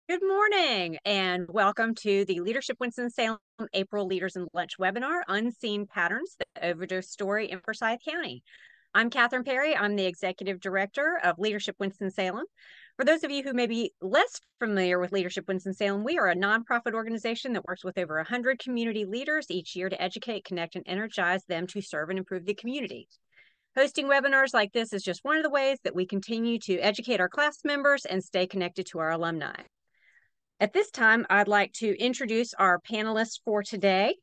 Good morning and welcome to the Leadership Winston-Salem April Leaders and Lunch webinar, Unseen Patterns, the Overdose Story in Forsyth County. I'm Catherine Perry. I'm the Executive Director of Leadership Winston-Salem. For those of you who may be less familiar with Leadership Winston-Salem, we are a nonprofit organization that works with over 100 community leaders each year to educate, connect, and energize them to serve and improve the community. Hosting webinars like this is just one of the ways that we continue to educate our class members and stay connected to our alumni. At this time, I'd like to introduce our panelists for today.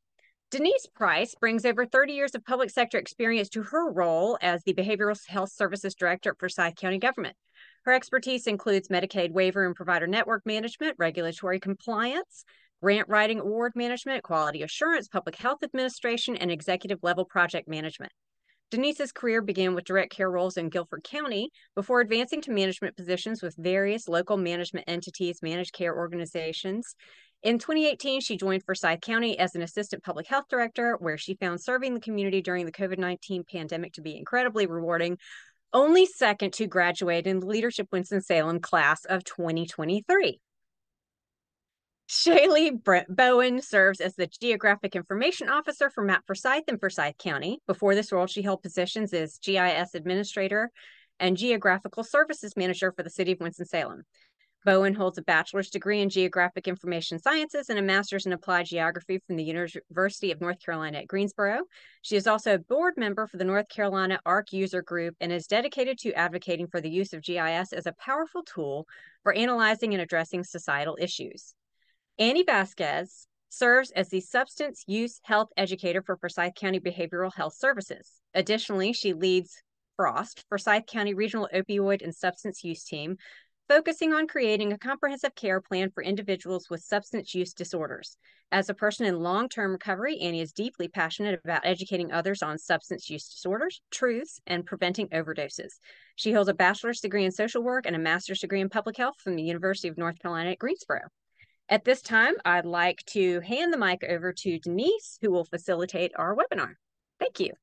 Denise Price brings over 30 years of public sector experience to her role as the Behavioral Health Services Director at Forsyth County Government. Her expertise includes Medicaid waiver and provider network management, regulatory compliance, grant writing, award management, quality assurance, public health administration, and executive level project management. Denise's career began with direct care roles in Guilford County before advancing to management positions with various local management entities, managed care organizations. In 2018, she joined Forsyth County as an assistant public health director, where she found serving the community during the COVID-19 pandemic to be incredibly rewarding, only second to graduate in the Leadership Winston-Salem class of 2023. Shaylee Bowen serves as the Geographic Information Officer for MAP Forsyth in Forsyth County. Before this role, she held positions as GIS Administrator and Geographical Services Manager for the City of Winston-Salem. Bowen holds a bachelor's degree in Geographic Information Sciences and a master's in Applied Geography from the University of North Carolina at Greensboro. She is also a board member for the North Carolina ARC User Group and is dedicated to advocating for the use of GIS as a powerful tool for analyzing and addressing societal issues. Annie Vasquez serves as the Substance Use Health Educator for Forsyth County Behavioral Health Services. Additionally, she leads FROST, Forsyth County Regional Opioid and Substance Use Team, focusing on creating a comprehensive care plan for individuals with substance use disorders. As a person in long-term recovery, Annie is deeply passionate about educating others on substance use disorders, truths, and preventing overdoses. She holds a bachelor's degree in social work and a master's degree in public health from the University of North Carolina at Greensboro. At this time, I'd like to hand the mic over to Denise, who will facilitate our webinar. Thank you.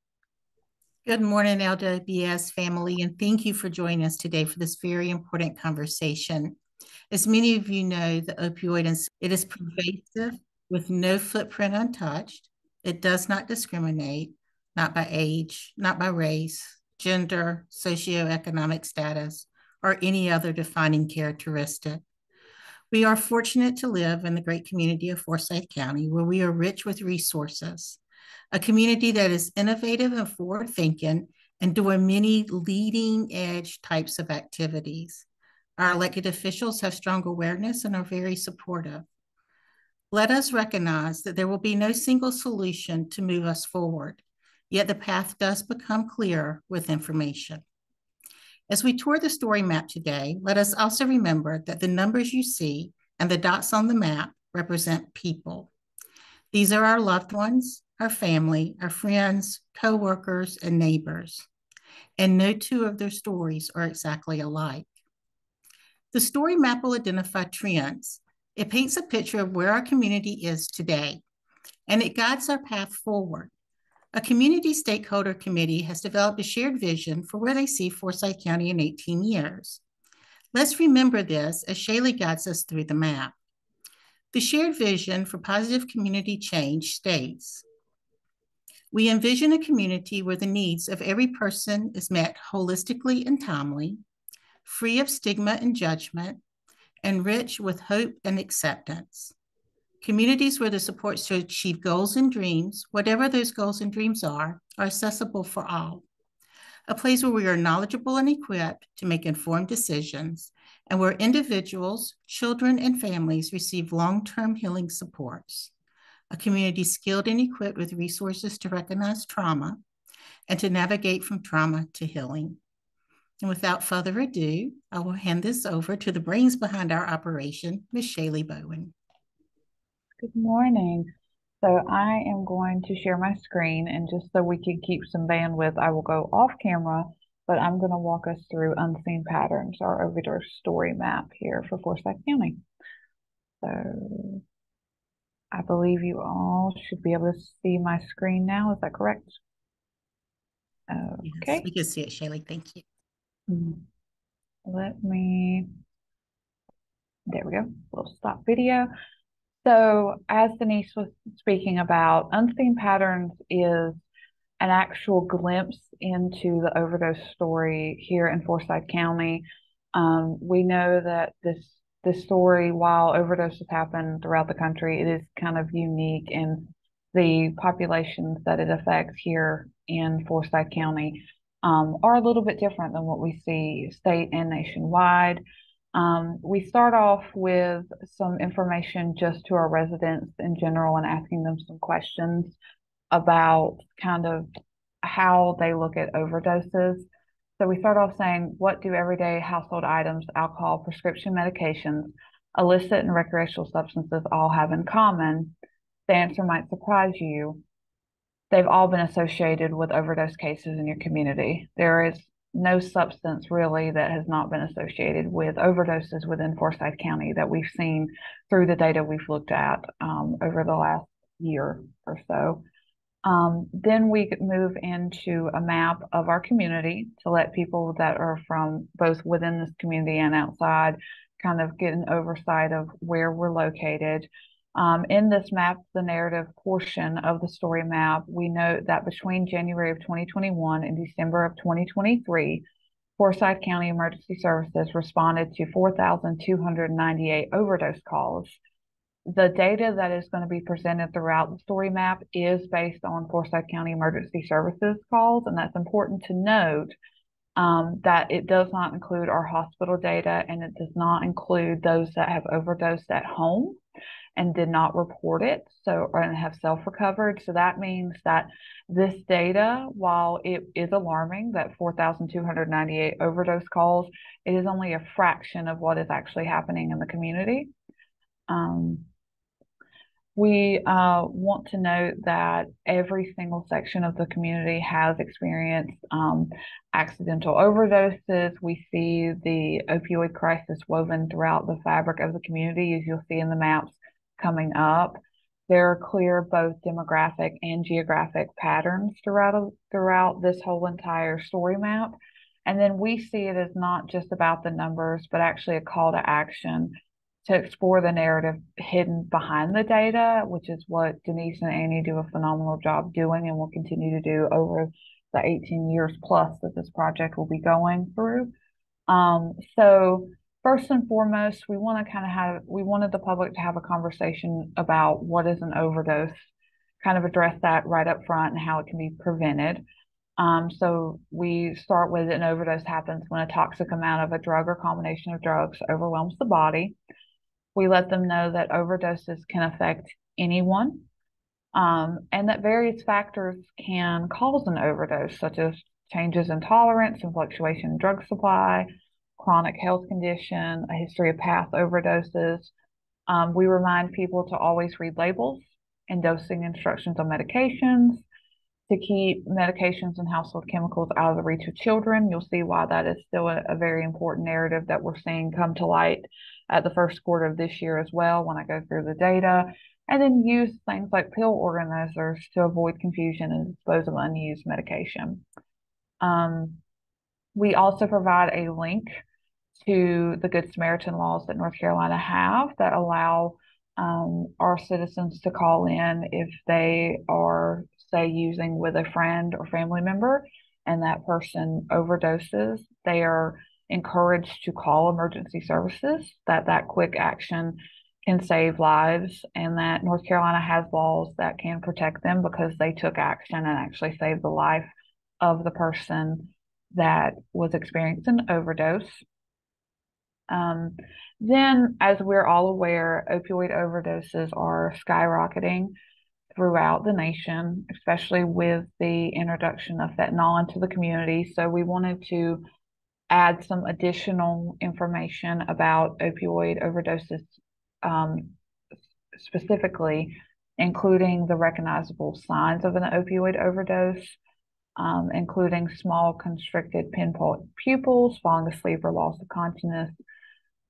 Good morning, LWS family, and thank you for joining us today for this very important conversation. As many of you know, the opioid it is pervasive with no footprint untouched. It does not discriminate, not by age, not by race, gender, socioeconomic status, or any other defining characteristic. We are fortunate to live in the great community of Forsyth County, where we are rich with resources, a community that is innovative and forward-thinking and doing many leading-edge types of activities. Our elected officials have strong awareness and are very supportive. Let us recognize that there will be no single solution to move us forward, yet the path does become clear with information. As we tour the story map today, let us also remember that the numbers you see and the dots on the map represent people. These are our loved ones, our family, our friends, co-workers, and neighbors. And no two of their stories are exactly alike. The story map will identify trends. It paints a picture of where our community is today, and it guides our path forward. A community stakeholder committee has developed a shared vision for where they see Forsyth County in 18 years. Let's remember this as Shaylee guides us through the map. The shared vision for positive community change states, we envision a community where the needs of every person is met holistically and timely, free of stigma and judgment, and rich with hope and acceptance. Communities where the supports to achieve goals and dreams, whatever those goals and dreams are accessible for all. A place where we are knowledgeable and equipped to make informed decisions, and where individuals, children, and families receive long-term healing supports. A community skilled and equipped with resources to recognize trauma and to navigate from trauma to healing. And without further ado, I will hand this over to the brains behind our operation, Ms. Shaylee Bowen. Good morning. So I am going to share my screen, and just so we can keep some bandwidth, I will go off camera, but I'm going to walk us through Unseen Patterns, our overdose story map here for Forsyth County. So I believe you all should be able to see my screen now. Is that correct? Okay. Yes, we can see it, Shaylee. Thank you. Let me There we go. We'll stop video. So as Denise was speaking about, Unseen Patterns is an actual glimpse into the overdose story here in Forsyth County. We know that this story, while overdoses happen throughout the country, it is kind of unique in the populations that it affects here in Forsyth County are a little bit different than what we see state and nationwide. We start off with some information just to our residents in general and asking them some questions about kind of how they look at overdoses. So we start off saying, what do everyday household items, alcohol, prescription medications, illicit and recreational substances all have in common? The answer might surprise you. They've all been associated with overdose cases in your community. There is no substance really that has not been associated with overdoses within Forsyth County that we've seen through the data we've looked at over the last year or so. Then we move into a map of our community to let people that are from both within this community and outside kind of get an oversight of where we're located. In this map, the narrative portion of the story map, we note that between January of 2021 and December of 2023, Forsyth County Emergency Services responded to 4,298 overdose calls. The data that is going to be presented throughout the story map is based on Forsyth County Emergency Services calls, and that's important to note that it does not include our hospital data, and it does not include those that have overdosed at home and did not report it, and have self-recovered. So that means that this data, while it is alarming that 4,298 overdose calls, it is only a fraction of what is actually happening in the community. We want to note that every single section of the community has experienced accidental overdoses. We see the opioid crisis woven throughout the fabric of the community, as you'll see in the maps coming up. There are clear both demographic and geographic patterns throughout this whole entire story map. And then we see it as not just about the numbers, but actually a call to action to explore the narrative hidden behind the data, which is what Denise and Annie do a phenomenal job doing and will continue to do over the 18 years plus that this project will be going through. So first and foremost, we wanted the public to have a conversation about what is an overdose, kind of address that right up front and how it can be prevented. So we start with an overdose happens when a toxic amount of a drug or combination of drugs overwhelms the body. We let them know that overdoses can affect anyone, and that various factors can cause an overdose, such as changes in tolerance and fluctuation in drug supply, chronic health condition, a history of past overdoses. We remind people to always read labels and dosing instructions on medications, to keep medications and household chemicals out of the reach of children. You'll see why that is still a very important narrative that we're seeing come to light at the first quarter of this year as well when I go through the data. And then use things like pill organizers to avoid confusion and dispose of unused medication. We also provide a link to the Good Samaritan laws that North Carolina have that allow our citizens to call in if they are, say, using with a friend or family member and that person overdoses. They are encouraged to call emergency services, that quick action can save lives, and that North Carolina has laws that can protect them because they took action and actually saved the life of the person that was experiencing an overdose. Then, as we're all aware, opioid overdoses are skyrocketing throughout the nation, especially with the introduction of fentanyl into the community. So we wanted to add some additional information about opioid overdoses, specifically, including the recognizable signs of an opioid overdose, including small constricted pinpoint pupils, falling asleep or loss of consciousness,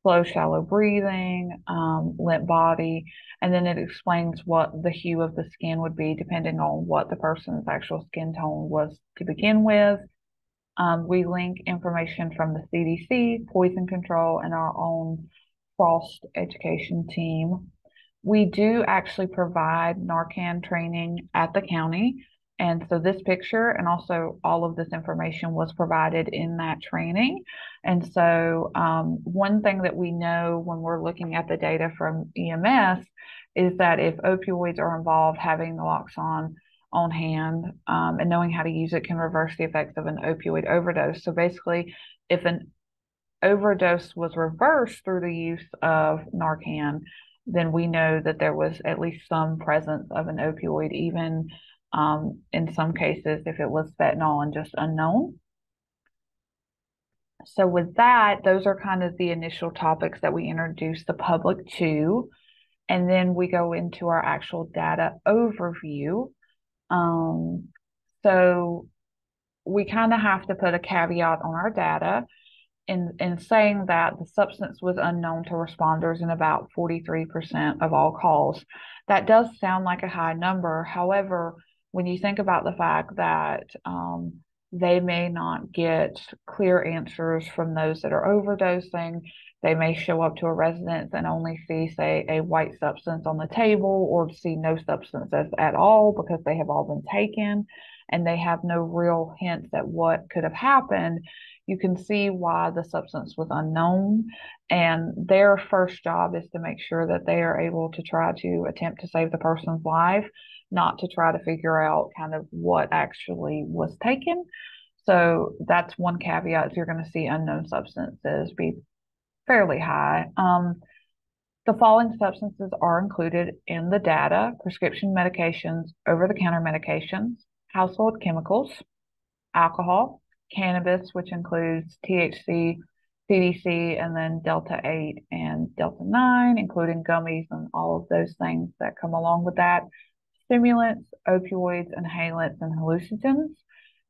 slow, shallow breathing, limp body, and then it explains what the hue of the skin would be depending on what the person's actual skin tone was to begin with. We link information from the CDC, poison control, and our own Frost education team. We do actually provide Narcan training at the county. And so this picture and also all of this information was provided in that training. And so one thing that we know when we're looking at the data from EMS is that if opioids are involved, having naloxone on hand and knowing how to use it can reverse the effects of an opioid overdose. So basically, if an overdose was reversed through the use of Narcan, then we know that there was at least some presence of an opioid, even in some cases, if it was fentanyl and just unknown. So with that, those are kind of the initial topics that we introduce the public to. And then we go into our actual data overview. So we kind of have to put a caveat on our data in saying that the substance was unknown to responders in about 43% of all calls. That does sound like a high number. However, when you think about the fact that they may not get clear answers from those that are overdosing, they may show up to a residence and only see, say, a white substance on the table or see no substances at all because they have all been taken and they have no real hints at what could have happened. You can see why the substance was unknown, and their first job is to make sure that they are able to try to attempt to save the person's life, not to try to figure out kind of what actually was taken. So that's one caveat. You're going to see unknown substances be fairly high. The following substances are included in the data: prescription medications, over-the-counter medications, household chemicals, alcohol, cannabis, which includes THC, CDC, and then Delta 8 and Delta 9, including gummies and all of those things that come along with that, stimulants, opioids, inhalants, and hallucinogens.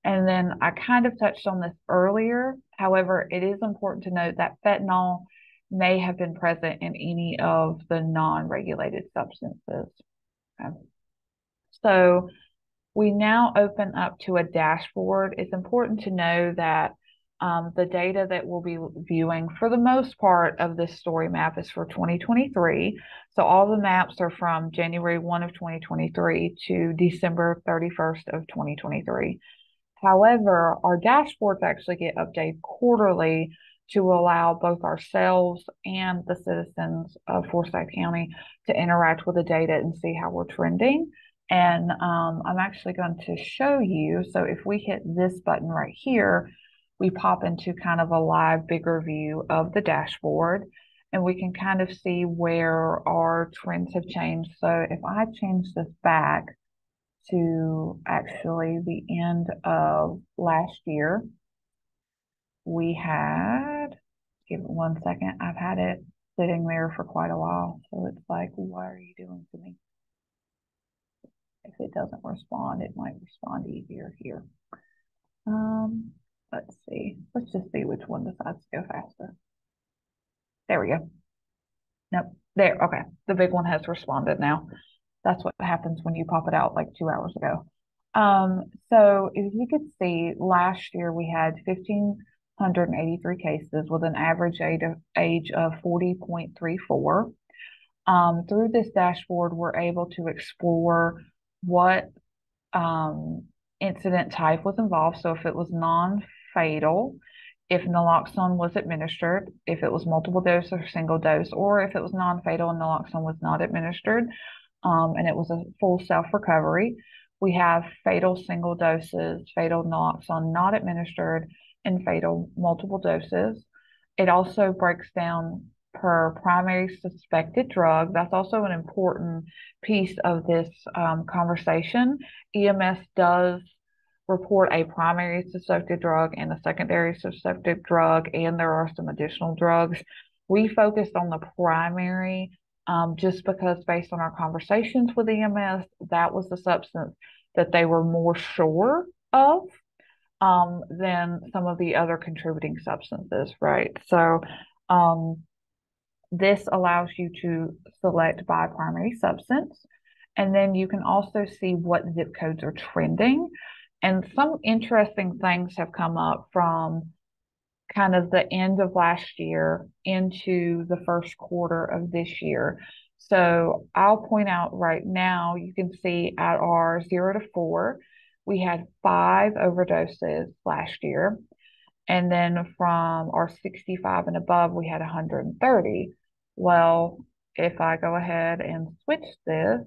And then I kind of touched on this earlier. However, it is important to note that fentanyl may have been present in any of the non-regulated substances. Okay. So we now open up to a dashboard. It's important to know that the data that we'll be viewing for the most part of this story map is for 2023. So all the maps are from January 1 of 2023 to December 31st of 2023. However, our dashboards actually get updated quarterly to allow both ourselves and the citizens of Forsyth County to interact with the data and see how we're trending. And I'm actually going to show you. So if we hit this button right here, we pop into kind of a live, bigger view of the dashboard, and we can kind of see where our trends have changed. So if I change this back to actually the end of last year, we had, give it 1 second, I've had it sitting there for quite a while. So it's like, what are you doing to me? If it doesn't respond, it might respond easier here. Let's see. Let's just see which one decides to go faster. There we go. Nope. There. Okay. The big one has responded now. That's what happens when you pop it out like 2 hours ago. So if you could see, last year we had 1,583 cases with an average age of 40.34. Through this dashboard, we're able to explore what incident type was involved. So if it was non-fatal, if naloxone was administered, if it was multiple dose or single dose, or if it was non-fatal and naloxone was not administered, and it was a full self-recovery. We have fatal single doses, fatal naloxone not administered, and fatal multiple doses. It also breaks down per primary suspected drug. That's also an important piece of this conversation. EMS does report a primary suspected drug and a secondary suspected drug, and there are some additional drugs. We focused on the primary just because based on our conversations with EMS, that was the substance that they were more sure of than some of the other contributing substances, right? So this allows you to select by primary substance, and then you can also see what zip codes are trending. And some interesting things have come up from kind of the end of last year into the first quarter of this year. So I'll point out right now, you can see at our 0 to 4, we had 5 overdoses last year. And then from our 65 and above, we had 130. Well, if I go ahead and switch this,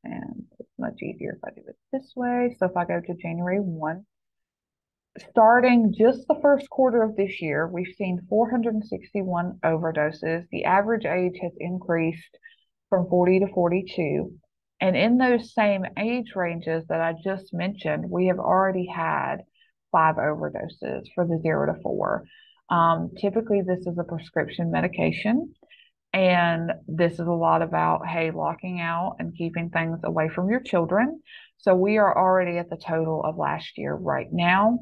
and it's much easier if I do it this way. So if I go to January 1, starting just the first quarter of this year, we've seen 461 overdoses. The average age has increased from 40 to 42. And in those same age ranges that I just mentioned, we have already had 5 overdoses for the 0 to 4. Typically, this is a prescription medication. And this is a lot about, hey, locking out and keeping things away from your children. So we are already at the total of last year right now.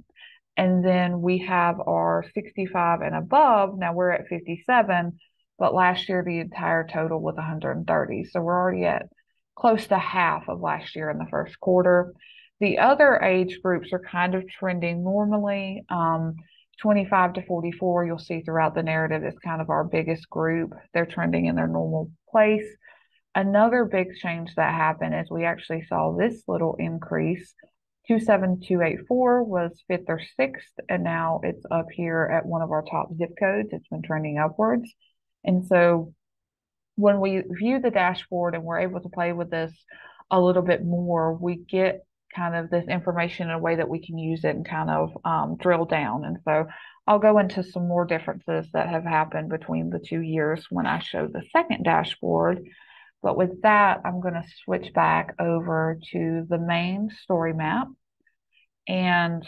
And then we have our 65 and above. Now we're at 57, but last year the entire total was 130. So we're already at close to half of last year in the first quarter. The other age groups are kind of trending normally. 25 to 44, you'll see throughout the narrative, is kind of our biggest group. They're trending in their normal place. Another big change that happened is we actually saw this little increase. 27284 was 5th or 6th, and now it's up here at one of our top zip codes. It's been trending upwards. And so when we view the dashboard and we're able to play with this a little bit more, we get kind of this information in a way that we can use it and kind of drill down. And so I'll go into some more differences that have happened between the 2 years when I show the second dashboard. But with that, I'm going to switch back over to the main story map. And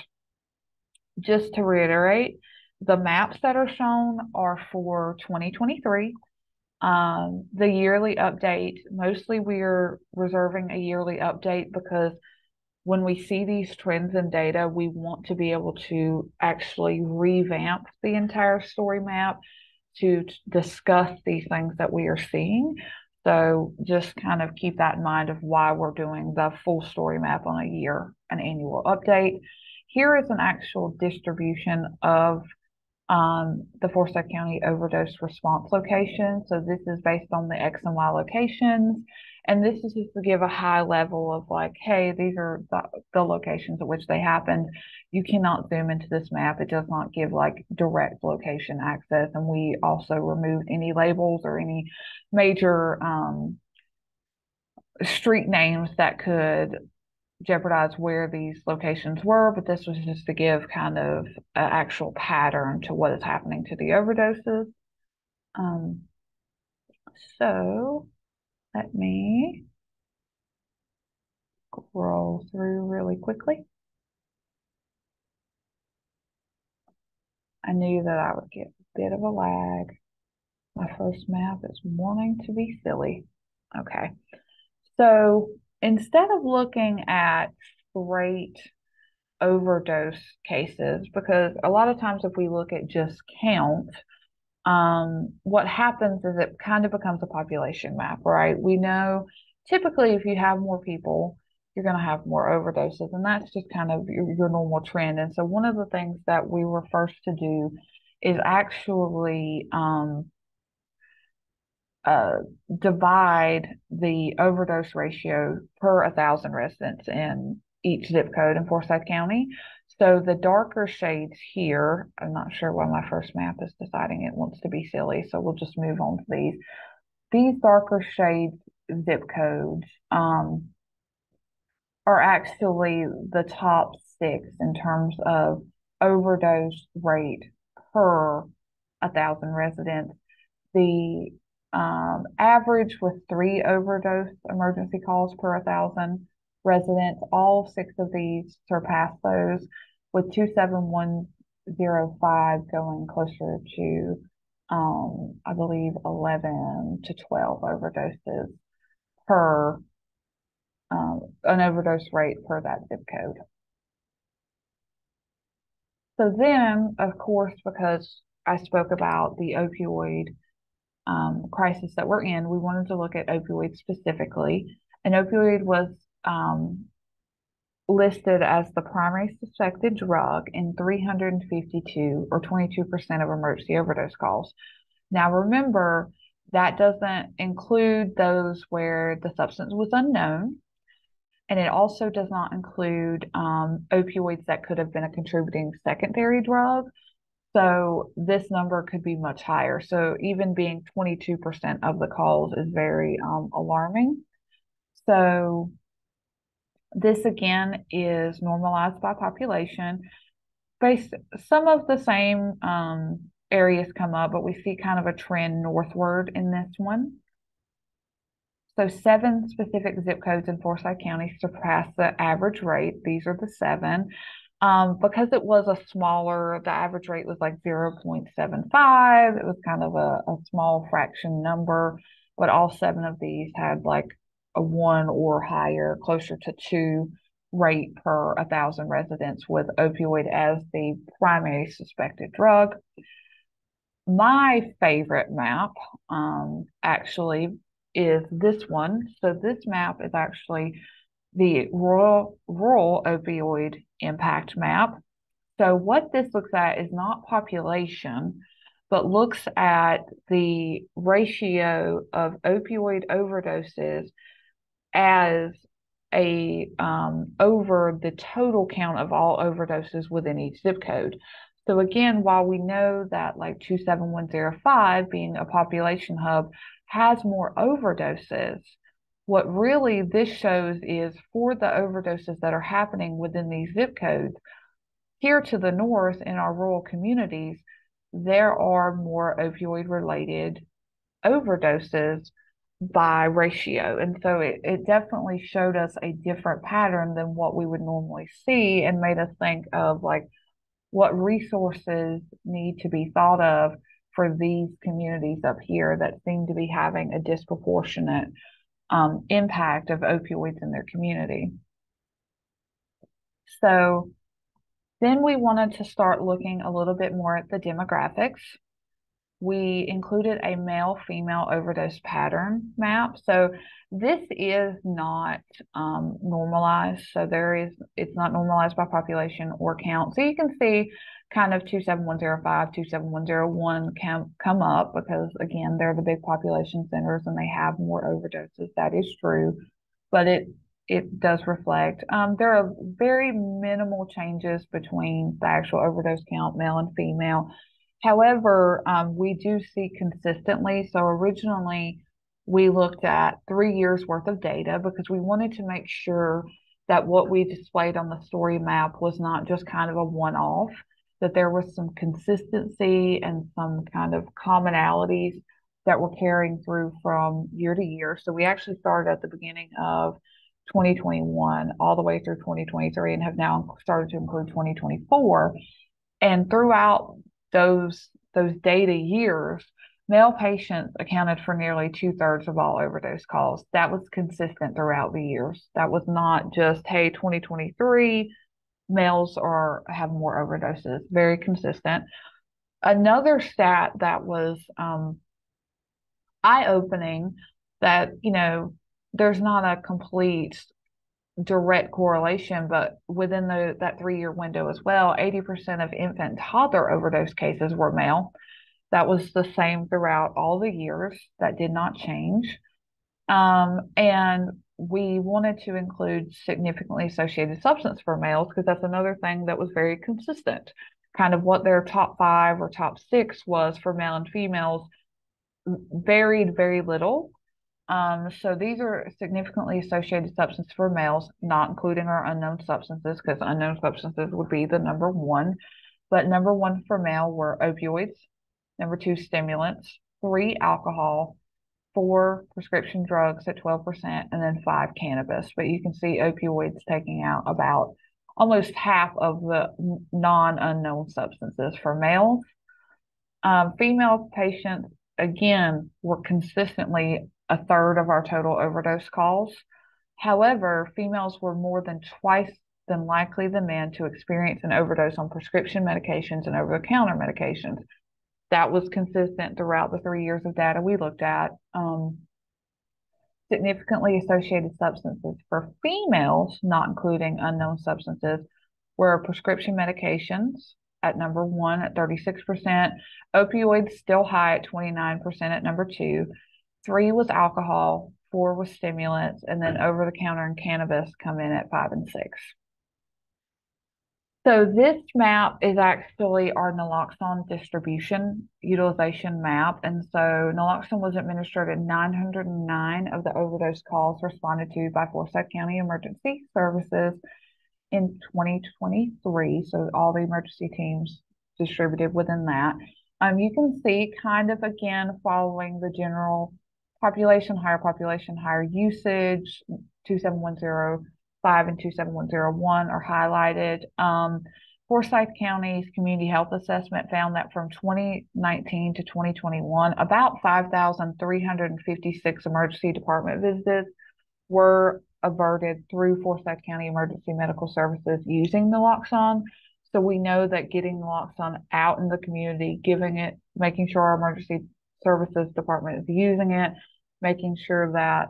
just to reiterate, the maps that are shown are for 2023. The yearly update, mostly we're reserving a yearly update because when we see these trends in data, we want to be able to actually revamp the entire story map to discuss these things that we are seeing. So just kind of keep that in mind of why we're doing the full story map on an annual update. Here is an actual distribution of the Forsyth County overdose response location. So this is based on the X and Y locations. And this is just to give a high level of like, hey, these are the locations at which they happened. You cannot zoom into this map. It does not give like direct location access. And we also removed any labels or any major street names that could jeopardize where these locations were, but this was just to give kind of an actual pattern to what is happening to the overdoses. So let me scroll through really quickly. I knew that I would get a bit of a lag. My first map is wanting to be silly. Okay. So instead of looking at straight overdose cases, because a lot of times if we look at just count, what happens is it kind of becomes a population map, right? We know typically if you have more people, you're going to have more overdoses, and that's just kind of your normal trend. And so one of the things that we were first to do is actually divide the overdose ratio per 1,000 residents in each zip code in Forsyth County. So the darker shades here, I'm not sure why my first map is deciding it wants to be silly, so we'll just move on to these. These darker shades zip codes are actually the top 6 in terms of overdose rate per 1,000 residents. The average was 3 overdose emergency calls per 1,000 residents. All 6 of these surpassed those, with 27105 going closer to, I believe, 11 to 12 overdoses per, an overdose rate per that zip code. So then, of course, because I spoke about the opioid crisis that we're in, we wanted to look at opioids specifically. And opioid was listed as the primary suspected drug in 352 or 22% of emergency overdose calls. Now, remember, that doesn't include those where the substance was unknown, and it also does not include opioids that could have been a contributing secondary drug. So this number could be much higher. So even being 22% of the calls is very alarming. So this again is normalized by population. Some of the same areas come up, but we see kind of a trend northward in this one. So 7 specific zip codes in Forsyth County surpass the average rate. These are the 7. Because it was a smaller, the average rate was like 0.75. It was kind of a small fraction number, but all 7 of these had like a 1 or higher, closer to 2 rate per 1,000 residents with opioid as the primary suspected drug. My favorite map actually is this one. So this map is actually the rural opioid impact map. So what this looks at is not population, but looks at the ratio of opioid overdoses as a over the total count of all overdoses within each zip code. So again, while we know that like 27105 being a population hub has more overdoses, what really this shows is for the overdoses that are happening within these zip codes, here to the north in our rural communities, there are more opioid related overdoses by ratio. And so it definitely showed us a different pattern than what we would normally see and made us think of like what resources need to be thought of for these communities up here that seem to be having a disproportionate impact of opioids in their community. So then we wanted to start looking a little bit more at the demographics. We included a male-female overdose pattern map. So this is not normalized. So it's not normalized by population or count. So you can see kind of 27105, 27101 come up because again, they're the big population centers and they have more overdoses. That is true, but it does reflect. There are very minimal changes between the actual overdose count, male and female. However, we do see consistently. So originally, we looked at 3 years worth of data because we wanted to make sure that what we displayed on the story map was not just kind of a one-off, that there was some consistency and some kind of commonalities that were carrying through from year to year. So we actually started at the beginning of 2021 all the way through 2023 and have now started to include 2024. And throughout those data years, male patients accounted for nearly 2/3 of all overdose calls. That was consistent throughout the years. That was not just, hey, 2023, males have more overdoses. Very consistent. Another stat that was eye-opening that, there's not a complete direct correlation, but within that 3-year window as well, 80% of infant and toddler overdose cases were male. That was the same throughout all the years. That did not change. And we wanted to include significantly associated substance for males because that's another thing that was very consistent. Kind of what their top 5 or top 6 was for male and females varied very little. So these are significantly associated substances for males, not including our unknown substances, because unknown substances would be the number 1. But number 1 for male were opioids, number 2 stimulants, 3 alcohol, 4 prescription drugs at 12%, and then 5 cannabis. But you can see opioids taking out about almost half of the non-unknown substances for males. Female patients, again, were consistently 1/3 of our total overdose calls. However, females were more than twice than likely than men to experience an overdose on prescription medications and over-the-counter medications. That was consistent throughout the 3 years of data we looked at. significantly associated substances for females, not including unknown substances, were prescription medications at number 1 at 36%, opioids still high at 29% at number 2, 3 was alcohol, 4 was stimulants, and then over-the-counter and cannabis come in at 5 and 6. So this map is actually our naloxone distribution utilization map. And so naloxone was administered in 909 of the overdose calls responded to by Forsyth County Emergency Services in 2023. So all the emergency teams distributed within that. You can see kind of again following the general population, higher usage, 27105 and 27101 are highlighted. Forsyth County's community health assessment found that from 2019 to 2021, about 5,356 emergency department visits were averted through Forsyth County Emergency Medical Services using naloxone. So we know that getting naloxone out in the community, giving it, making sure our emergency services department is using it, making sure that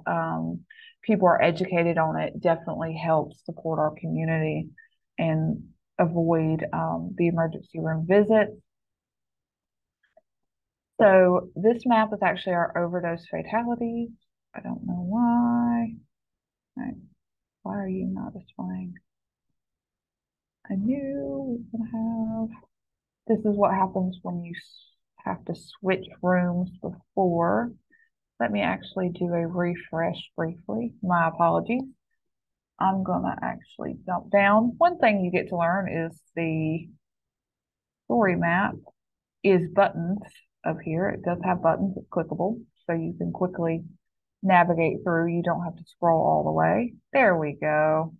people are educated on it, definitely helps support our community and avoid the emergency room visits. So this map is actually our overdose fatalities. I don't know why. Right. Why are you not displaying? I knew we were going to have. This is what happens when you have to switch rooms before. Let me actually do a refresh briefly. My apologies. I'm going to actually jump down. One thing you get to learn is the story map is buttons up here. It does have buttons. It's clickable, so you can quickly navigate through. You don't have to scroll all the way. There we go.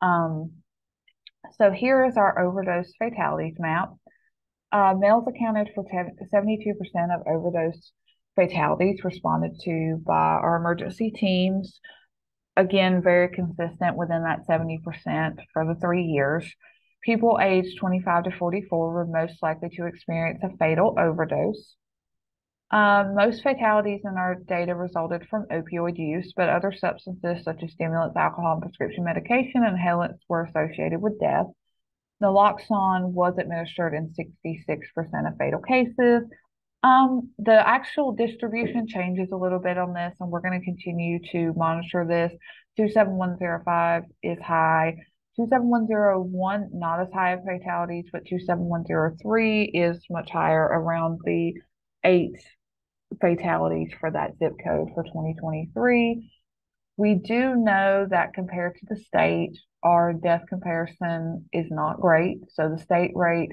So here is our overdose fatalities map. Males accounted for 72% of overdose fatalities responded to by our emergency teams. Again, very consistent within that 70% for the 3 years. People aged 25 to 44 were most likely to experience a fatal overdose. Most fatalities in our data resulted from opioid use, but other substances such as stimulants, alcohol, and prescription medication and inhalants were associated with death. Naloxone was administered in 66% of fatal cases. The actual distribution changes a little bit on this, and we're going to continue to monitor this. 27105 is high. 27101, not as high of fatalities, but 27103 is much higher, around the 8 fatalities for that zip code for 2023. We do know that compared to the state, our death comparison is not great. So the state rate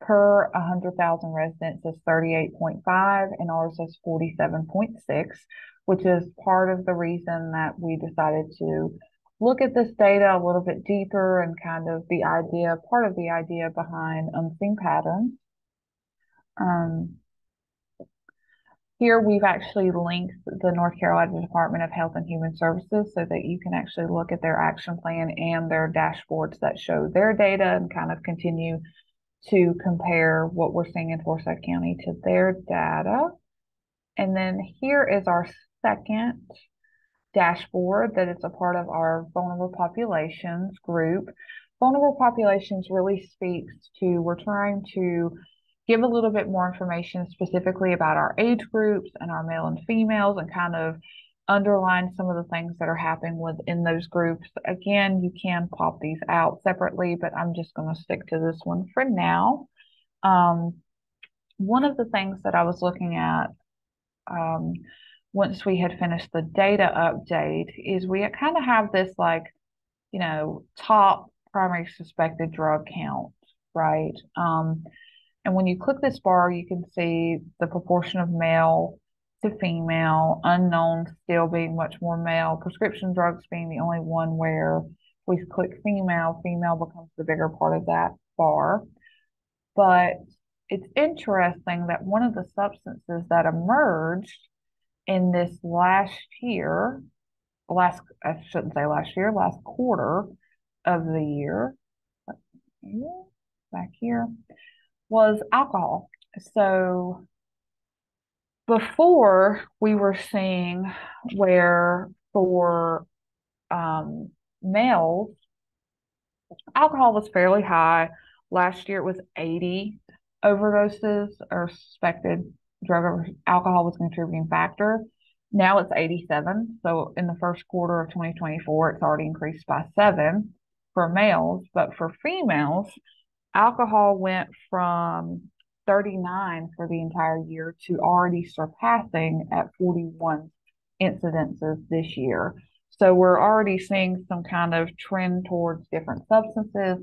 per 100,000 residents is 38.5 and ours is 47.6, which is part of the reason that we decided to look at this data a little bit deeper and kind of part of the idea behind unseen patterns. Here we've actually linked the North Carolina Department of Health and Human Services so that you can actually look at their action plan and their dashboards that show their data and kind of continue to compare what we're seeing in Forsyth County to their data. And then here is our second dashboard that is a part of our vulnerable populations group. Vulnerable populations really speaks to, we're trying to give a little bit more information specifically about our age groups and our male and females and kind of underline some of the things that are happening within those groups. Again, you can pop these out separately, but I'm just going to stick to this one for now. One of the things that I was looking at once we had finished the data update is we kind of have this top primary suspected drug count, right? And when you click this bar, you can see the proportion of male to female, unknown still being much more male, prescription drugs being the only one where we click female, female becomes the bigger part of that bar. But it's interesting that one of the substances that emerged in this last quarter of the year, back here, was alcohol. So before we were seeing where for males, alcohol was fairly high. Last year it was 80 overdoses or suspected alcohol was a contributing factor. Now it's 87. So in the first quarter of 2024, it's already increased by 7 for males. But for females, alcohol went from 39 for the entire year to already surpassing at 41 incidences this year. So we're already seeing some kind of trend towards different substances.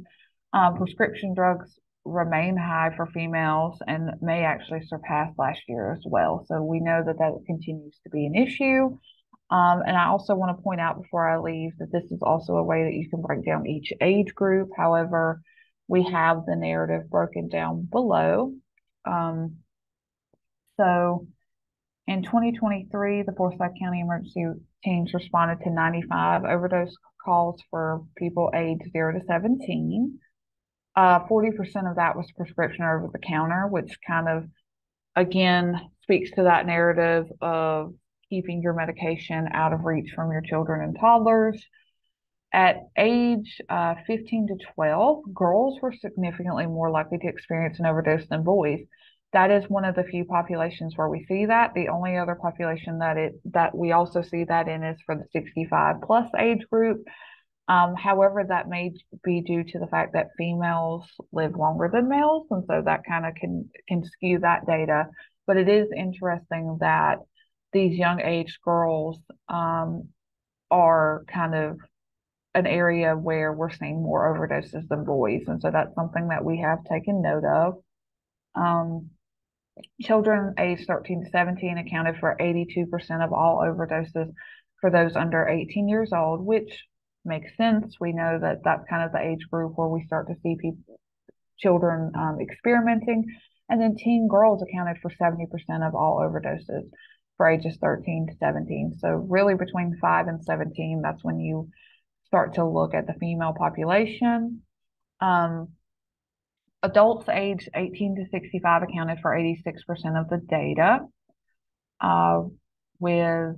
Prescription drugs remain high for females and may actually surpass last year as well. So we know that that continues to be an issue. And I also want to point out before I leave that this is also a way that you can break down each age group. However, we have the narrative broken down below. So in 2023, the Forsyth County emergency teams responded to 95 overdose calls for people aged 0 to 17. 40% of that was prescription or over the counter, which kind of, again, speaks to that narrative of keeping your medication out of reach from your children and toddlers. At age 15 to 12, girls were significantly more likely to experience an overdose than boys. That is one of the few populations where we see that. The only other population that we also see that in is for the 65 plus age group. However, that may be due to the fact that females live longer than males, and so that kind of can skew that data. But it is interesting that these young age girls are kind of an area where we're seeing more overdoses than boys, and so that's something that we have taken note of. Children aged 13 to 17 accounted for 82% of all overdoses for those under 18 years old, which makes sense. We know that that's kind of the age group where we start to see children experimenting. And then teen girls accounted for 70% of all overdoses for ages 13 to 17. So really between 5 and 17, that's when you start to look at the female population. Adults aged 18 to 65 accounted for 86% of the data, with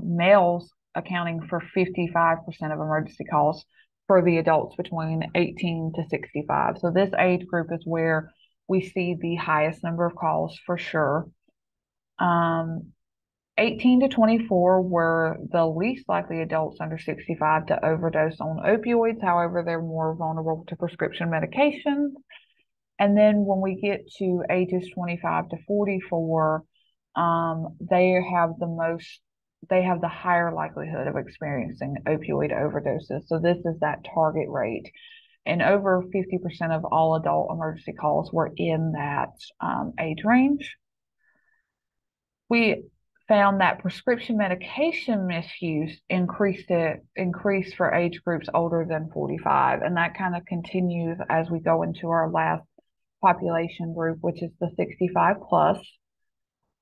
males accounting for 55% of emergency calls for the adults between 18 to 65. So this age group is where we see the highest number of calls for sure. 18 to 24 were the least likely adults under 65 to overdose on opioids. However, they're more vulnerable to prescription medications. And then when we get to ages 25 to 44, they have the higher likelihood of experiencing opioid overdoses. So this is that target rate. And over 50% of all adult emergency calls were in that age range. We found that prescription medication misuse increased for age groups older than 45. And that kind of continues as we go into our last population group, which is the 65 plus.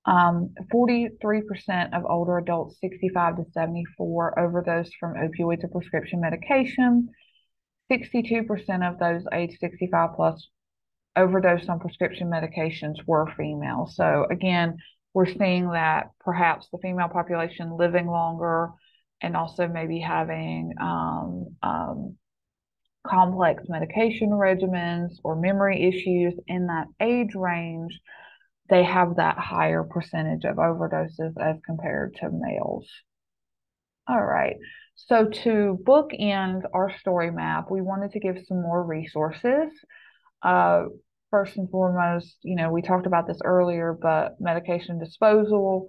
43% of older adults 65 to 74 overdosed from opioids or prescription medication. 62% of those age 65 plus overdosed on prescription medications were female. So again, we're seeing that perhaps the female population living longer and also maybe having complex medication regimens or memory issues in that age range, they have that higher percentage of overdoses as compared to males. All right. So to bookend our story map, we wanted to give some more resources. First and foremost, we talked about this earlier, but medication disposal,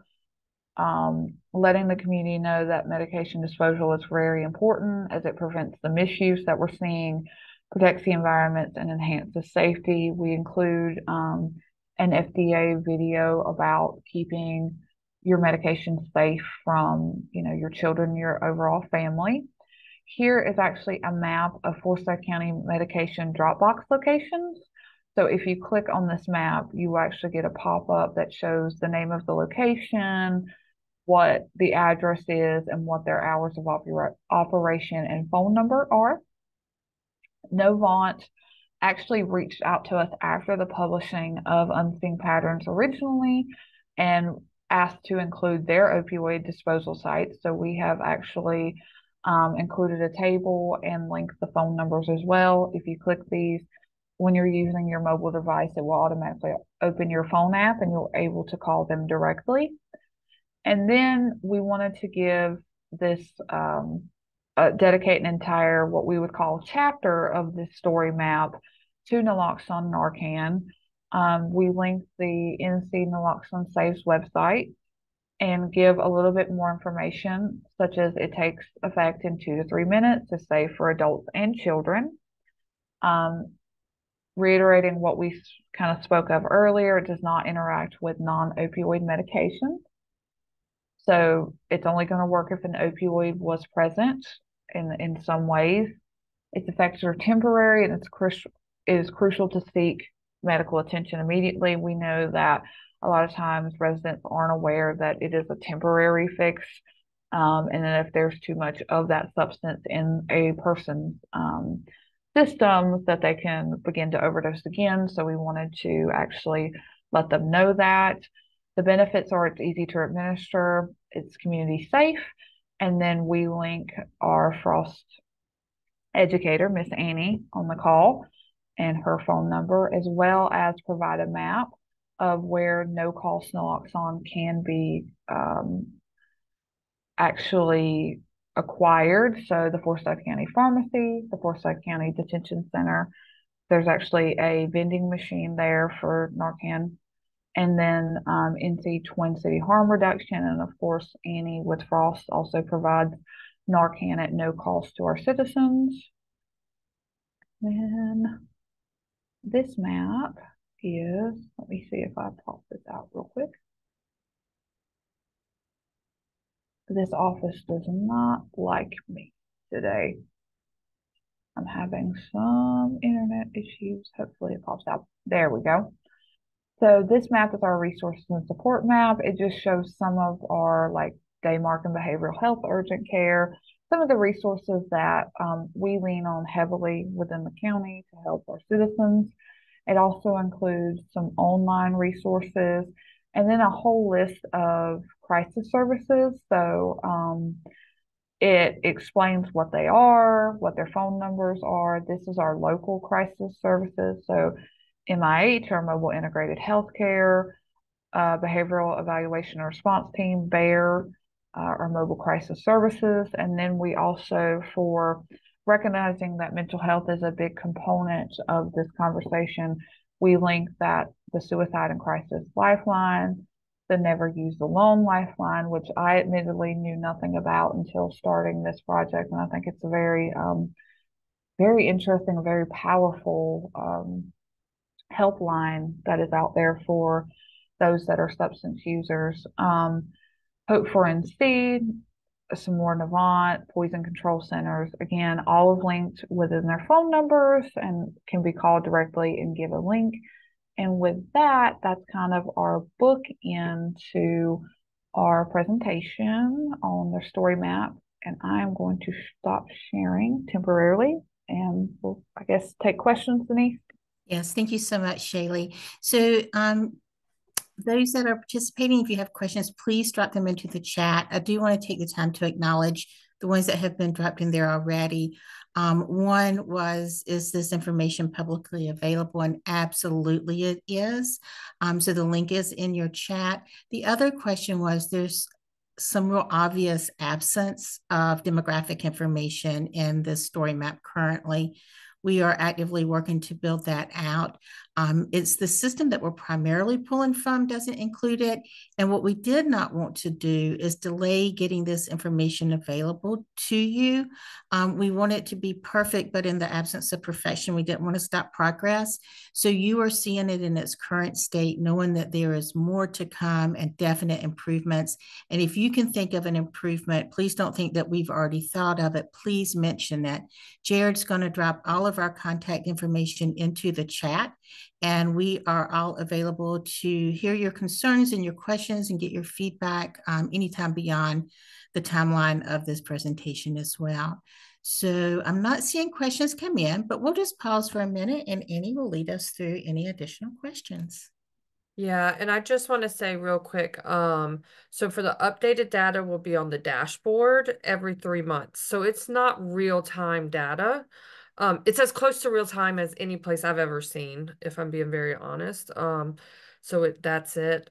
letting the community know that medication disposal is very important as it prevents the misuse that we're seeing, protects the environment, and enhances safety. We include an FDA video about keeping your medication safe from, your children, your overall family. Here is actually a map of Forsyth County medication drop box locations. So if you click on this map, you will actually get a pop-up that shows the name of the location, what the address is, and what their hours of operation and phone number are. Novant actually reached out to us after the publishing of Unseen Patterns originally and asked to include their opioid disposal sites. So we have actually included a table and linked the phone numbers as well. If you click these, when you're using your mobile device, it will automatically open your phone app and you're able to call them directly. And then we wanted to give this, dedicate an entire, what we would call chapter of this story map to naloxone Narcan. We linked the NC Naloxone Saves website and give a little bit more information, such as it takes effect in 2 to 3 minutes, is safe for adults and children. Reiterating what we kind of spoke of earlier, it does not interact with non-opioid medications. So it's only going to work if an opioid was present in some ways. Its effects are temporary, and it is crucial to seek medical attention immediately. We know that a lot of times residents aren't aware that it is a temporary fix, and then if there's too much of that substance in a person's system, that they can begin to overdose again. So we wanted to actually let them know that. The benefits are it's easy to administer, it's community safe, and then we link our Frost educator, Miss Annie, on the call and her phone number, as well as provide a map of where no-cost naloxone can be actually acquired. So the Forsyth County Pharmacy, the Forsyth County Detention Center, there's actually a vending machine there for Narcan. And then NC Twin City Harm Reduction, and of course Annie with Frost also provides Narcan at no cost to our citizens. Then this map is, let me see if I pop this out real quick. This office does not like me today. I'm having some internet issues. Hopefully it pops out. There we go. So this map is our resources and support map. It just shows some of our like Daymark and behavioral health urgent care, some of the resources that we lean on heavily within the county to help our citizens. It also includes some online resources and then a whole list of crisis services. So it explains what they are, what their phone numbers are. This is our local crisis services. So MIH, our Mobile Integrated Healthcare, Behavioral Evaluation and Response Team, BEAR, our Mobile Crisis Services. And then we also, for recognizing that mental health is a big component of this conversation, we link that the Suicide and Crisis Lifeline, the Never Use Alone Lifeline, which I admittedly knew nothing about until starting this project. And I think it's a very, very interesting, very powerful helpline that is out there for those that are substance users. Hope for NC, some more Navant, poison control centers. Again, all is linked within their phone numbers and can be called directly and give a link. And with that, that's kind of our book into our presentation on their story map. And I'm going to stop sharing temporarily and we'll, I guess, take questions, Denise. Yes, thank you so much, Shaylee. So those that are participating, if you have questions, please drop them into the chat. I do want to take the time to acknowledge the ones that have been dropped in there already. One was, is this information publicly available? And absolutely it is. So the link is in your chat. The other question was, there's some real obvious absence of demographic information in this story map currently. We are actively working to build that out. It's the system that we're primarily pulling from doesn't include it. And what we did not want to do is delay getting this information available to you. We want it to be perfect, but in the absence of perfection, we didn't want to stop progress. So you are seeing it in its current state, knowing that there is more to come and definite improvements. And if you can think of an improvement, please don't think that we've already thought of it. Please mention it. Jared's going to drop all of our contact information into the chat, and we are all available to hear your concerns and your questions and get your feedback anytime beyond the timeline of this presentation as well. So I'm not seeing questions come in, but we'll just pause for a minute and Annie will lead us through any additional questions. Yeah, and I just want to say real quick, so for the updated data will be on the dashboard every 3 months. So it's not real-time data. It's as close to real time as any place I've ever seen, if I'm being very honest. That's it.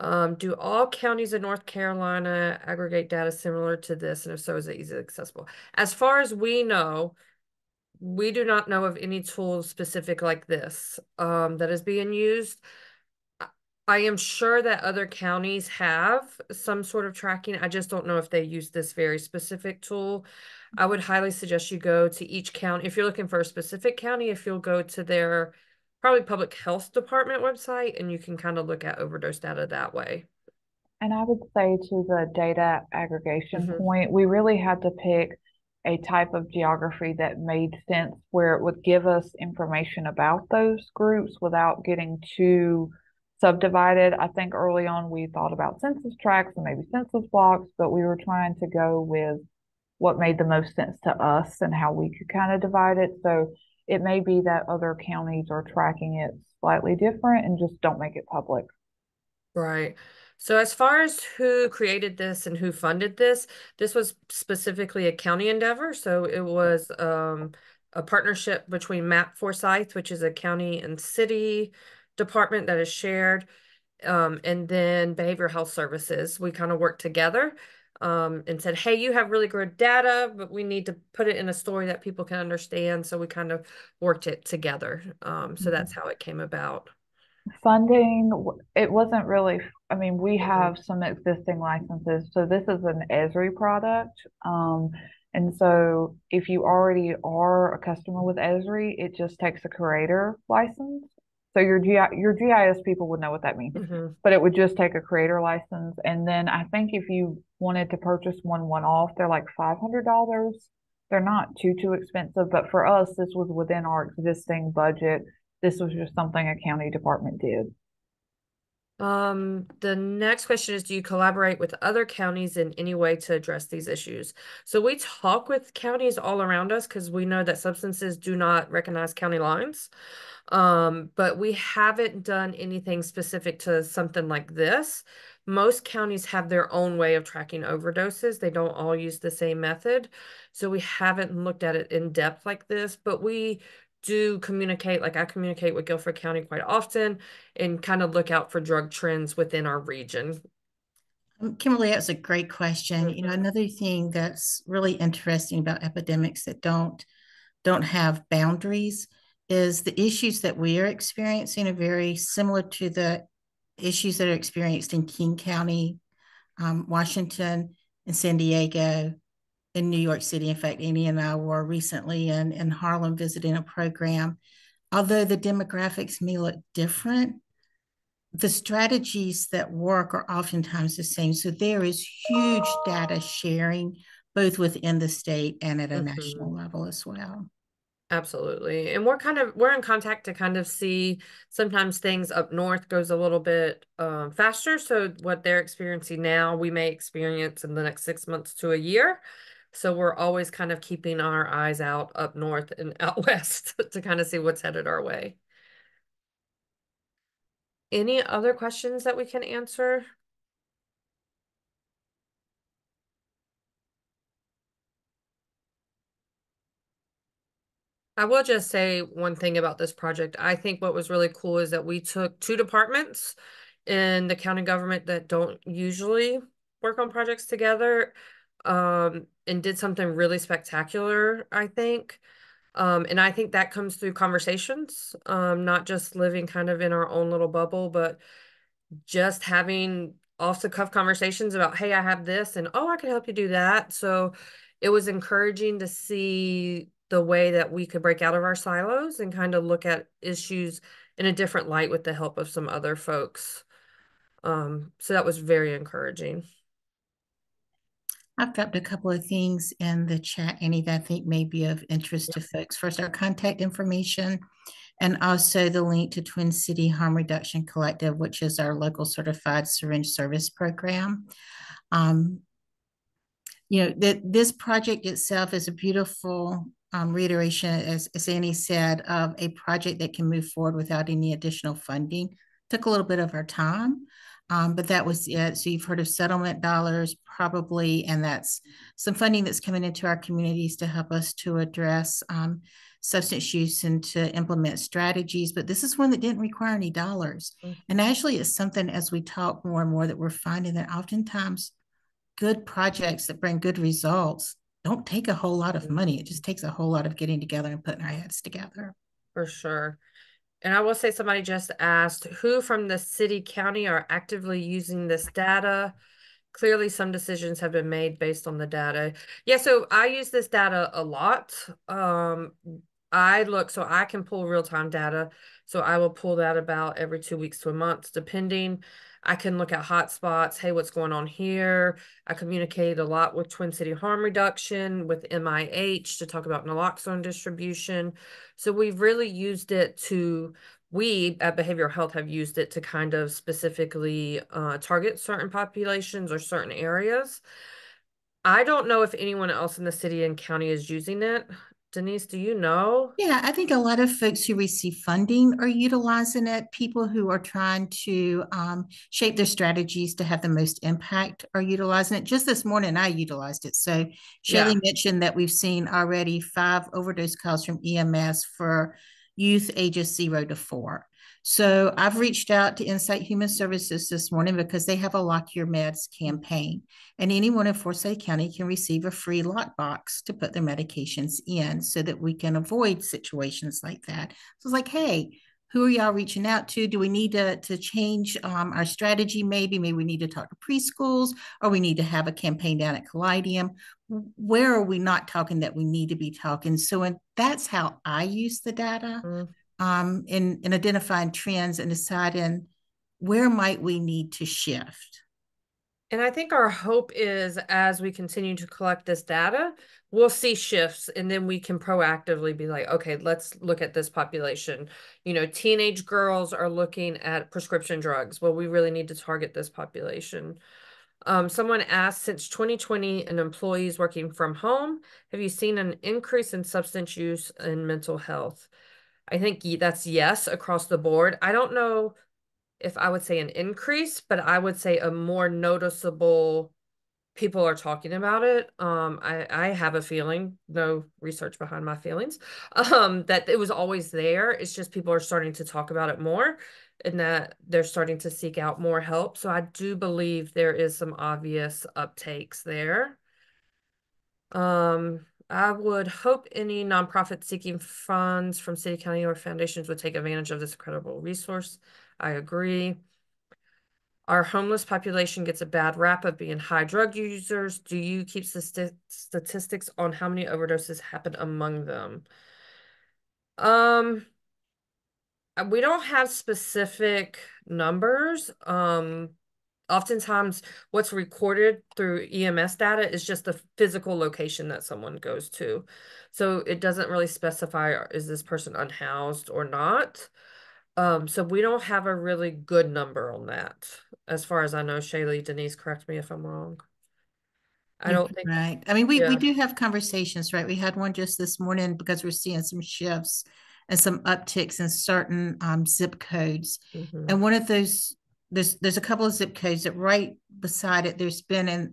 Do all counties in North Carolina aggregate data similar to this? And if so, is it easily accessible? As far as we know, we do not know of any tool specific like this that is being used. I am sure that other counties have some sort of tracking. I just don't know if they use this very specific tool. I would highly suggest you go to each county. If you're looking for a specific county, if you'll go to their probably public health department website and you can kind of look at overdose data that way. And I would say to the data aggregation Mhm. point, we really had to pick a type of geography that made sense where it would give us information about those groups without getting too subdivided. I think early on we thought about census tracts and maybe census blocks, but we were trying to go with what made the most sense to us and how we could kind of divide it. So it may be that other counties are tracking it slightly different and just don't make it public. Right. So as far as who created this and who funded this was specifically a county endeavor. So it was a partnership between MAP Forsyth, which is a county and city department that is shared, and then Behavioral Health Services. We kind of worked together and said, hey, you have really good data, but we need to put it in a story that people can understand. So we kind of worked it together. So that's how it came about. Funding, it wasn't really, I mean, we Mhm. have some existing licenses. So this is an Esri product. And so if you already are a customer with Esri, it just takes a creator license. So your GIS people would know what that means, Mhm. but it would just take a creator license. And then I think if you wanted to purchase one off, they're like $500. They're not too expensive, but for us, this was within our existing budget. This was just something a county department did. The next question is, do you collaborate with other counties in any way to address these issues? So we talk with counties all around us because we know that substances do not recognize county lines. But we haven't done anything specific to something like this. Most counties have their own way of tracking overdoses. They don't all use the same method. So we haven't looked at it in depth like this, but we do communicate, like I communicate with Guilford County quite often and kind of look out for drug trends within our region. Kimberly, that's a great question. You know, Mhm. another thing that's really interesting about epidemics that don't have boundaries is the issues that we are experiencing are very similar to the issues that are experienced in King County, Washington, and San Diego, in New York City. In fact, Annie and I were recently in Harlem visiting a program. Although the demographics may look different, the strategies that work are oftentimes the same. So there is huge data sharing, both within the state and at a national Mhm. level as well. Absolutely. And we're in contact to kind of see sometimes things up north goes a little bit faster. So what they're experiencing now, we may experience in the next 6 months to a year. So we're always kind of keeping our eyes out up north and out west to kind of see what's headed our way. Any other questions that we can answer? I will just say one thing about this project. I think what was really cool is that we took two departments in the county government that don't usually work on projects together, and did something really spectacular, I think. And I think that comes through conversations, not just living kind of in our own little bubble, but just having off the cuff conversations about, hey, I have this, and oh, I can help you do that. So it was encouraging to see the way that we could break out of our silos and kind of look at issues in a different light with the help of some other folks. So that was very encouraging. I've dropped a couple of things in the chat, Annie, that I think may be of interest to folks. First, our contact information, and also the link to Twin City Harm Reduction Collective, which is our local certified syringe service program. Um, you know, that this project itself is a beautiful reiteration, as Annie said, of a project that can move forward without any additional funding took a little bit of our time, but that was it. So you've heard of settlement dollars probably, and that's some funding that's coming into our communities to help us to address substance use and to implement strategies. But this is one that didn't require any dollars. And actually, it's something as we talk more and more that we're finding that oftentimes good projects that bring good results don't take a whole lot of money. It just takes a whole lot of getting together and putting our heads together. For sure. And I will say somebody just asked who from the city county are actively using this data. Clearly some decisions have been made based on the data. Yeah, so I use this data a lot. So I can pull real-time data. So I will pull that about every 2 weeks to a month, depending. I can look at hotspots. Hey, what's going on here? I communicate a lot with Twin City Harm Reduction, with MIH to talk about naloxone distribution. So we've really used it to, we at Behavioral Health have used it to kind of specifically target certain populations or certain areas. I don't know if anyone else in the city and county is using it. Denise, do you know? Yeah, I think a lot of folks who receive funding are utilizing it. People who are trying to shape their strategies to have the most impact are utilizing it. Just this morning, I utilized it. So Shaylee mentioned that we've seen already 5 overdose calls from EMS for youth ages 0 to 4. So I've reached out to Insight Human Services this morning because they have a Lock Your Meds campaign. And anyone in Forsyth County can receive a free lockbox to put their medications in so that we can avoid situations like that. So it's like, hey, who are y'all reaching out to? Do we need to change our strategy? Maybe we need to talk to preschools, or we need to have a campaign down at Callidium. Where are we not talking that we need to be talking? So that's how I use the data. In identifying trends and deciding where might we need to shift. And I think our hope is as we continue to collect this data, we'll see shifts and then we can proactively be like, okay, let's look at this population. You know, teenage girls are looking at prescription drugs. Well, we really need to target this population. Someone asked, since 2020 and employees working from home, have you seen an increase in substance use and mental health? I think that's yes across the board. I don't know if I would say an increase, but I would say a more noticeable, people are talking about it. I have a feeling, no research behind my feelings, that it was always there. It's just people are starting to talk about it more and that they're starting to seek out more help. So I do believe there is some obvious uptakes there. I would hope any nonprofit seeking funds from city, county, or foundations would take advantage of this incredible resource. I agree. Our homeless population gets a bad rap of being high drug users. Do you keep statistics on how many overdoses happen among them? We don't have specific numbers. Oftentimes what's recorded through EMS data is just the physical location that someone goes to. So it doesn't really specify, is this person unhoused or not? So we don't have a really good number on that. As far as I know, Shaylee, Denise, correct me if I'm wrong. I don't think. Right. I mean, we do have conversations, right? We had one just this morning because we're seeing some shifts and some upticks in certain zip codes. And one of those, there's a couple of zip codes that right beside it, there's been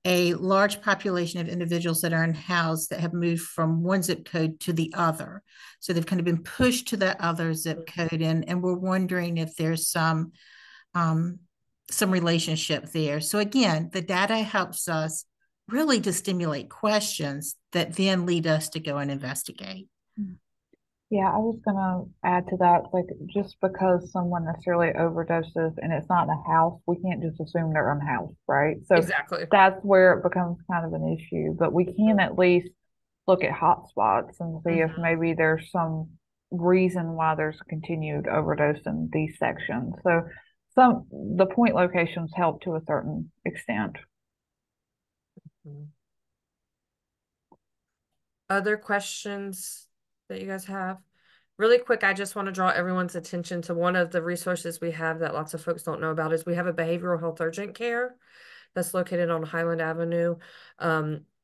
a large population of individuals that are unhoused that have moved from one zip code to the other. So they've kind of been pushed to that other zip code. And we're wondering if there's some relationship there. So again, the data helps us really to stimulate questions that then lead us to go and investigate. Yeah, I was gonna add to that, like just because someone necessarily overdoses and it's not in a house, we can't just assume they're unhoused, right? So exactly, that's where it becomes kind of an issue. But we can at least look at hotspots and see if maybe there's some reason why there's continued overdose in these sections. So the point locations help to a certain extent. Other questions that you guys have? Really quick, I just want to draw everyone's attention to one of the resources we have that lots of folks don't know about is we have a behavioral health urgent care that's located on Highland Avenue.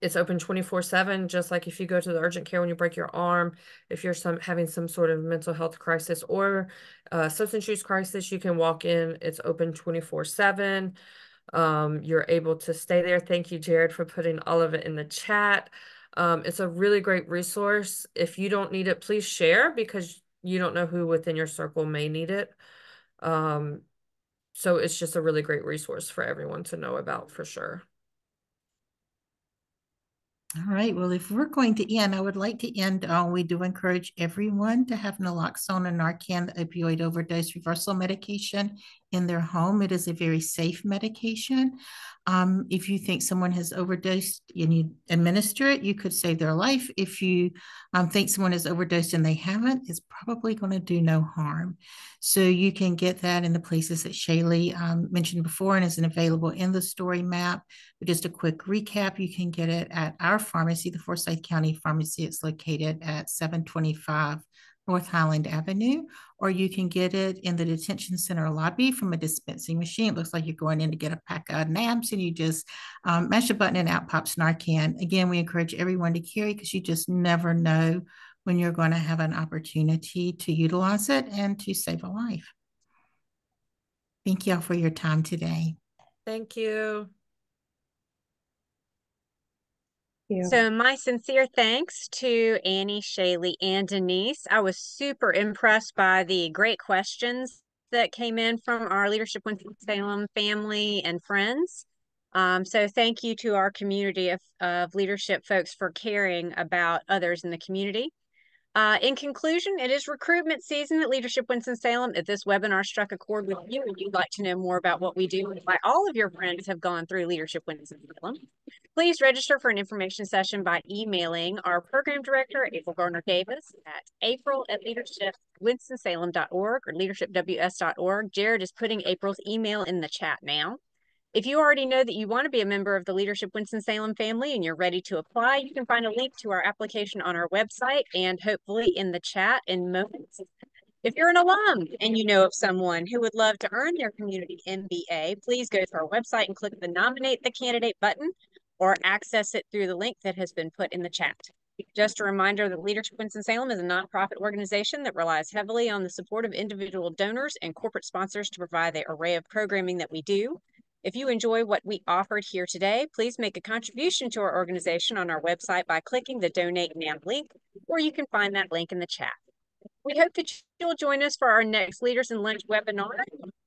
It's open 24/7, just like if you go to the urgent care when you break your arm, if you're having some sort of mental health crisis or substance use crisis, you can walk in. It's open 24/7. You're able to stay there. Thank you, Jared, for putting all of it in the chat. It's a really great resource. If you don't need it, please share, because you don't know who within your circle may need it. So it's just a really great resource for everyone to know about, for sure. All right. Well, if we're going to end, I would like to end. We do encourage everyone to have naloxone and Narcan, the opioid overdose reversal medication, in their home. It is a very safe medication. If you think someone has overdosed and you administer it, you could save their life. If you think someone has overdosed and they haven't, it's probably going to do no harm. So you can get that in the places that Shaylee mentioned before and isn't available in the story map. But just a quick recap, you can get it at our pharmacy, the Forsyth County Pharmacy. It's located at 725 North Highland Avenue, or you can get it in the detention center lobby from a dispensing machine. It looks like you're going in to get a pack of nabs, and you just mash a button and out pops Narcan. Again, we encourage everyone to carry, because you just never know when you're going to have an opportunity to utilize it and to save a life. Thank y'all for your time today. Thank you. So my sincere thanks to Annie, Shaylee, and Denise. I was super impressed by the great questions that came in from our Leadership Winston-Salem family and friends. So thank you to our community of leadership folks for caring about others in the community. In conclusion, it is recruitment season at Leadership Winston-Salem. If this webinar struck a chord with you and you'd like to know more about what we do, why all of your friends have gone through Leadership Winston-Salem, please register for an information session by emailing our program director, April Garner-Davis, at april@leadershipwinstonsalem.org or leadershipws.org. Jared is putting April's email in the chat now. If you already know that you want to be a member of the Leadership Winston-Salem family and you're ready to apply, you can find a link to our application on our website and hopefully in the chat in moments. If you're an alum and you know of someone who would love to earn their community MBA, please go to our website and click the Nominate the Candidate button or access it through the link that has been put in the chat. Just a reminder that Leadership Winston-Salem is a nonprofit organization that relies heavily on the support of individual donors and corporate sponsors to provide the array of programming that we do. If you enjoy what we offered here today, please make a contribution to our organization on our website by clicking the Donate Now link, or you can find that link in the chat. We hope that you'll join us for our next Leaders in Lunch webinar,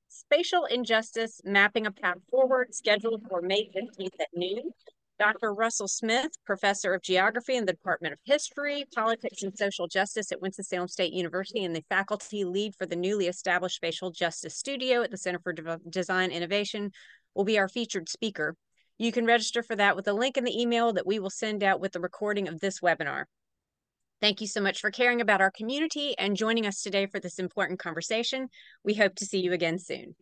Spatial Injustice, Mapping a Path Forward, scheduled for May 15th at noon. Dr. Russell Smith, Professor of Geography in the Department of History, Politics and Social Justice at Winston-Salem State University, and the faculty lead for the newly established Spatial Justice Studio at the Center for Design Innovation, will be our featured speaker. You can register for that with a link in the email that we will send out with the recording of this webinar. Thank you so much for caring about our community and joining us today for this important conversation. We hope to see you again soon.